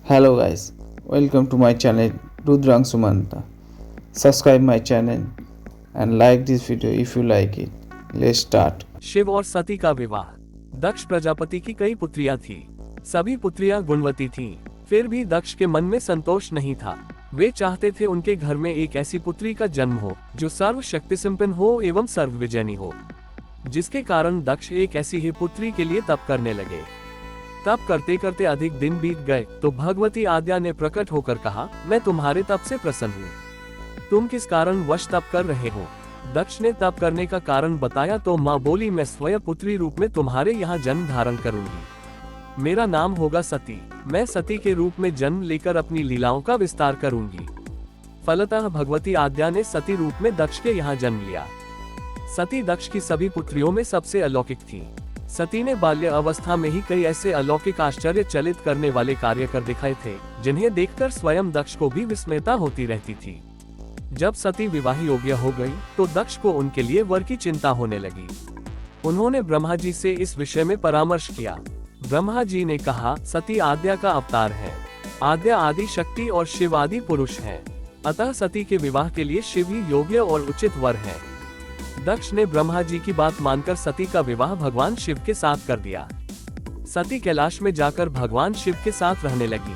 Hello guys, welcome to my channel Rudrang Sumanta. Subscribe my channel and like this video if you like it. Let's start. Shiv और सती का विवाह। दक्ष प्रजापति की कई पुत्रियां थीं। सभी पुत्रियां गुणवती थीं। फिर भी दक्ष के मन में संतोष नहीं था। वे चाहते थे उनके घर में एक ऐसी पुत्री का जन्म हो जो सर्वशक्ति संपन्न हो एवं सर्वविजयनी हो, जिसके कारण दक्ष एक ऐसी ही पुत्री के लिए तप करने लगे। तप करते करते अधिक दिन बीत गए तो भगवती आद्या ने प्रकट होकर कहा, मैं तुम्हारे तप से प्रसन्न हूँ। तुम किस कारण वश तप कर रहे हो? दक्ष ने तप करने का कारण बताया तो माँ बोली, मैं स्वयं पुत्री रूप में तुम्हारे यहाँ जन्म धारण करूंगी। मेरा नाम होगा सती। मैं सती के रूप में जन्म लेकर अपनी लीलाओं का विस्तार करूंगी। फलतः भगवती आद्या ने सती रूप में दक्ष के यहाँ जन्म लिया। सती दक्ष की सभी पुत्रियों में सबसे अलौकिक थी। सती ने बाल्य अवस्था में ही कई ऐसे अलौकिक आश्चर्य चलित करने वाले कार्य कर दिखाए थे, जिन्हें देखकर स्वयं दक्ष को भी विस्मयता होती रहती थी। जब सती विवाह योग्य हो गई तो दक्ष को उनके लिए वर की चिंता होने लगी। उन्होंने ब्रह्मा जी से इस विषय में परामर्श किया। ब्रह्मा जी ने कहा, सती आद्या का अवतार है। आद्या आदि शक्ति और शिव आदि पुरुष हैं। अतः सती के विवाह के लिए शिव ही योग्य और उचित वर है। दक्ष ने ब्रह्मा जी की बात मानकर सती का विवाह भगवान शिव के साथ कर दिया। सती कैलाश में जाकर भगवान शिव के साथ रहने लगी।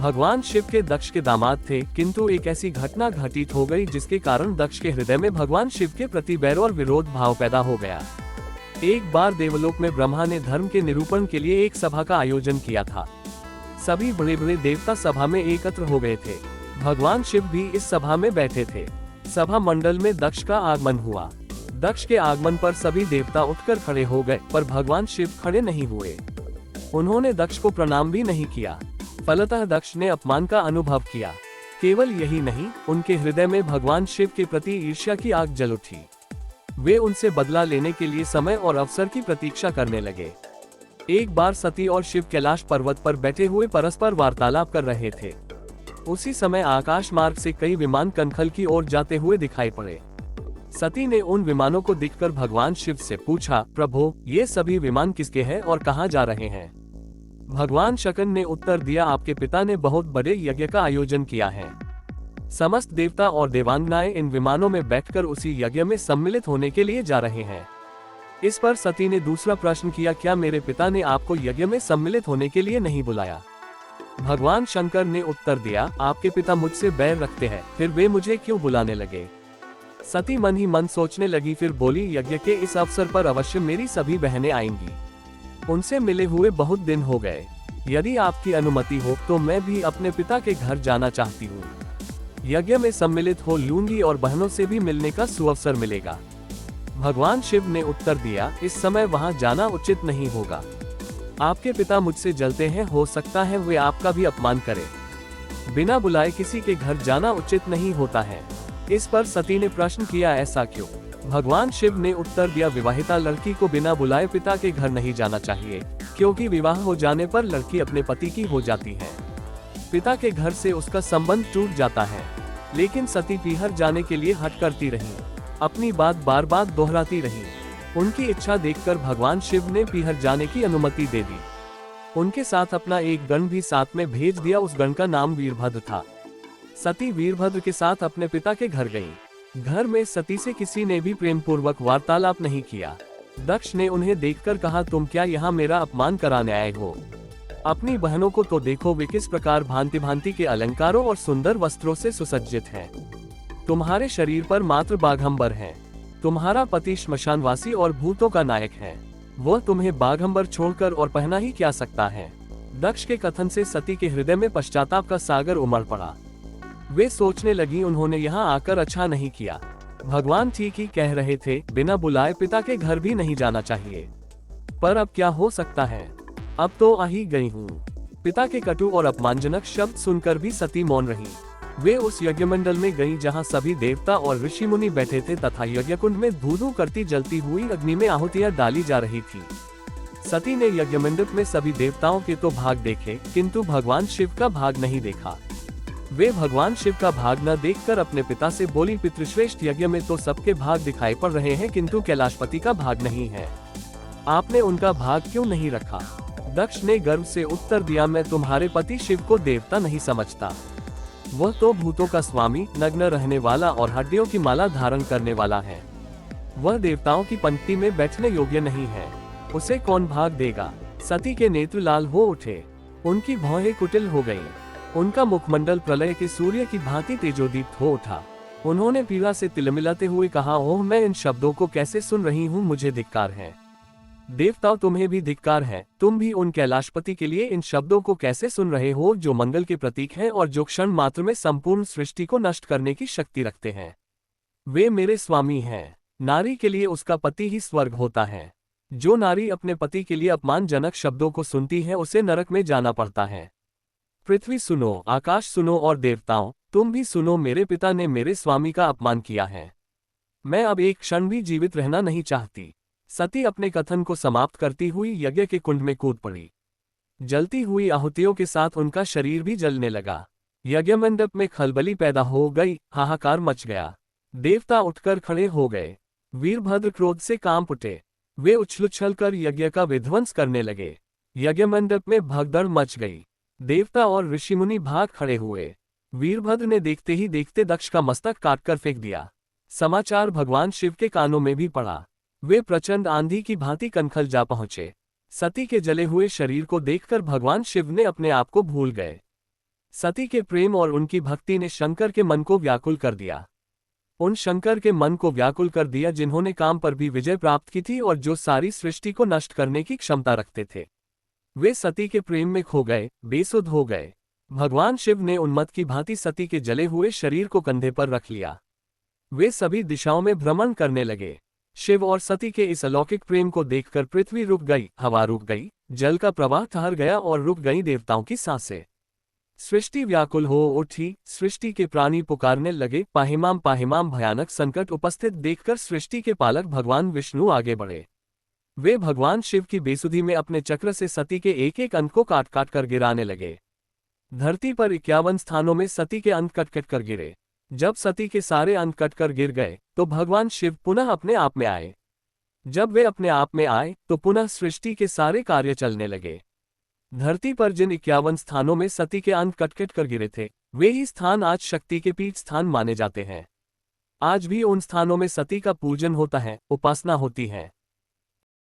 भगवान शिव के दक्ष के दामाद थे, किंतु एक ऐसी घटना घटित हो गई जिसके कारण दक्ष के हृदय में भगवान शिव के प्रति बैर और विरोध भाव पैदा हो गया। एक बार देवलोक में ब्रह्मा ने धर्म के निरूपण के लिए एक सभा का आयोजन किया था। सभी बड़े बड़े देवता सभा में एकत्र हो गए थे। भगवान शिव भी इस सभा में बैठे थे। सभा मंडल में दक्ष का आगमन हुआ। दक्ष के आगमन पर सभी देवता उठकर खड़े हो गए, पर भगवान शिव खड़े नहीं हुए। उन्होंने दक्ष को प्रणाम भी नहीं किया। फलतः दक्ष ने अपमान का अनुभव किया। केवल यही नहीं, उनके हृदय में भगवान शिव के प्रति ईर्ष्या की आग जल उठी। वे उनसे बदला लेने के लिए समय और अवसर की प्रतीक्षा करने लगे। एक बार सती और शिव कैलाश पर्वत पर बैठे हुए परस्पर वार्तालाप कर रहे थे। उसी समय आकाश मार्ग से कई विमान कनखल की ओर जाते हुए दिखाई पड़े। सती ने उन विमानों को देखकर भगवान शिव से पूछा, प्रभु, ये सभी विमान किसके हैं और कहाँ जा रहे हैं? भगवान शकन ने उत्तर दिया, आपके पिता ने बहुत बड़े यज्ञ का आयोजन किया है। समस्त देवता और देवांगनाएं इन विमानों में बैठकर उसी यज्ञ में सम्मिलित होने के लिए जा रहे हैं। इस पर सती ने दूसरा प्रश्न किया, क्या मेरे पिता ने आपको यज्ञ में सम्मिलित होने के लिए नहीं बुलाया? भगवान शंकर ने उत्तर दिया, आपके पिता मुझसे बैर रखते हैं, फिर वे मुझे क्यों बुलाने लगे? सती मन ही मन सोचने लगी, फिर बोली, यज्ञ के इस अवसर पर अवश्य मेरी सभी बहनें आएंगी। उनसे मिले हुए बहुत दिन हो गए। यदि आपकी अनुमति हो तो मैं भी अपने पिता के घर जाना चाहती हूँ। यज्ञ में सम्मिलित हो लूंगी और बहनों से भी मिलने का सुअवसर मिलेगा। भगवान शिव ने उत्तर दिया, इस समय वहाँ जाना उचित नहीं होगा। आपके पिता मुझसे जलते हैं, हो सकता है वे आपका भी अपमान करें। बिना बुलाए किसी के घर जाना उचित नहीं होता है। इस पर सती ने प्रश्न किया, ऐसा क्यों? भगवान शिव ने उत्तर दिया, विवाहिता लड़की को बिना बुलाए पिता के घर नहीं जाना चाहिए, क्योंकि विवाह हो जाने पर लड़की अपने पति की हो जाती है। पिता के घर से उसका संबंध टूट जाता है। लेकिन सती पीहर जाने के लिए हट करती रही, अपनी बात बार बार दोहराती रही। उनकी इच्छा देखकर भगवान शिव ने पीहर जाने की अनुमति दे दी। उनके साथ अपना एक गण भी साथ में भेज दिया। उस गण का नाम वीरभद्र था। सती वीरभद्र के साथ अपने पिता के घर गई। घर में सती से किसी ने भी प्रेम पूर्वक वार्तालाप नहीं किया। दक्ष ने उन्हें देखकर कहा, तुम क्या यहाँ मेरा अपमान कराने आए हो? अपनी बहनों को तो देखो, वे किस प्रकार भांति भांति के अलंकारों और सुंदर वस्त्रों से सुसज्जित हैं। तुम्हारे शरीर पर मात्र बाघंबर हैं। तुम्हारा पति श्मशानवासी और भूतों का नायक है। वह तुम्हें बाघंबर छोड़कर और पहना ही क्या सकता है? दक्ष के कथन से सती के हृदय में पश्चाताप का सागर उमड़ पड़ा। वे सोचने लगी, उन्होंने यहाँ आकर अच्छा नहीं किया। भगवान ठीक ही कह रहे थे, बिना बुलाए पिता के घर भी नहीं जाना चाहिए। पर अब क्या हो सकता है? अब तो आ ही गई हूँ। पिता के कटु और अपमानजनक शब्द सुनकर भी सती मौन रही। वे उस यज्ञ मंडल में गईं जहाँ सभी देवता और ऋषि मुनि बैठे थे तथा यज्ञ कुंड में धू धू करती जलती हुई अग्नि में आहुतियां डाली जा रही थी। सती ने यज्ञ मंडप में सभी देवताओं के तो भाग देखे, किंतु भगवान शिव का भाग नहीं देखा। वे भगवान शिव का भाग न देखकर अपने पिता से बोली, पितृश्रेष्ठ यज्ञ में तो सबके भाग दिखाई पड़ रहे हैं, किंतु कैलाशपति का भाग नहीं है। आपने उनका भाग क्यों नहीं रखा? दक्ष ने गर्व से उत्तर दिया, मैं तुम्हारे पति शिव को देवता नहीं समझता। वह तो भूतों का स्वामी, नग्न रहने वाला और हड्डियों की माला धारण करने वाला है। वह देवताओं की पंक्ति में बैठने योग्य नहीं है। उसे कौन भाग देगा। सती के नेत्र लाल हो उठे, उनकी भौहें कुटिल हो गईं। उनका मुखमंडल प्रलय के सूर्य की भांति तेजोदीप्त हो उठा। उन्होंने पीड़ा से तिलमिलाते हुए कहा, ओह, मैं इन शब्दों को कैसे सुन रही हूँ, मुझे धिक्कार है। देवताओं, तुम्हें भी धिक्कार है। तुम भी उन कैलाशपति के लिए इन शब्दों को कैसे सुन रहे हो, जो मंगल के प्रतीक हैं और जो क्षण मात्र में संपूर्ण सृष्टि को नष्ट करने की शक्ति रखते हैं। वे मेरे स्वामी हैं। नारी के लिए उसका पति ही स्वर्ग होता है। जो नारी अपने पति के लिए अपमानजनक शब्दों को सुनती है, उसे नरक में जाना पड़ता है। पृथ्वी सुनो, आकाश सुनो और देवताओं, तुम भी सुनो, मेरे पिता ने मेरे स्वामी का अपमान किया है। मैं अब एक क्षण भी जीवित रहना नहीं चाहती। सती अपने कथन को समाप्त करती हुई यज्ञ के कुंड में कूद पड़ी। जलती हुई आहुतियों के साथ उनका शरीर भी जलने लगा। यज्ञ मंडप में खलबली पैदा हो गई, हाहाकार मच गया। देवता उठकर खड़े हो गए। वीरभद्र क्रोध से कांप उठे। वे उछल कर यज्ञ का विध्वंस करने लगे। यज्ञ मंडप में भगदड़ मच गई। देवता और ऋषिमुनि भाग खड़े हुए। वीरभद्र ने देखते ही देखते दक्ष का मस्तक काटकर फेंक दिया। समाचार भगवान शिव के कानों में भी पड़ा। वे प्रचंड आंधी की भांति कनखल जा पहुंचे। सती के जले हुए शरीर को देखकर भगवान शिव ने अपने आप को भूल गए। सती के प्रेम और उनकी भक्ति ने शंकर के मन को व्याकुल कर दिया। उन शंकर के मन को व्याकुल कर दिया जिन्होंने काम पर भी विजय प्राप्त की थी और जो सारी सृष्टि को नष्ट करने की क्षमता रखते थे। वे सती के प्रेम में खो गए, बेसुध हो गए। भगवान शिव ने उन्मत्त की भांति सती के जले हुए शरीर को कंधे पर रख लिया। वे सभी दिशाओं में भ्रमण करने लगे। शिव और सती के इस अलौकिक प्रेम को देखकर पृथ्वी रुक गई, हवा रुक गई, जल का प्रवाह ठहर गया और रुक गई देवताओं की सांसें। सृष्टि व्याकुल हो उठी। सृष्टि के प्राणी पुकारने लगे, पाहिमाम पाहिमाम। भयानक संकट उपस्थित देखकर सृष्टि के पालक भगवान विष्णु आगे बढ़े। वे भगवान शिव की बेसुधी में अपने चक्र से सती के एक एक अंत को काट काट कर गिराने लगे। धरती पर 51 स्थानों में सती के अंत कट कट कर गिरे। जब सती के सारे अंत कट कर गिर गए तो भगवान शिव पुनः अपने आप में आए। जब वे अपने आप में आए तो पुनः सृष्टि के सारे कार्य चलने लगे। धरती पर जिन 51 स्थानों में सती के अंत कट कट कर गिरे थे, वे ही स्थान आज शक्ति के पीठ स्थान माने जाते हैं। आज भी उन स्थानों में सती का पूजन होता है, उपासना होती है।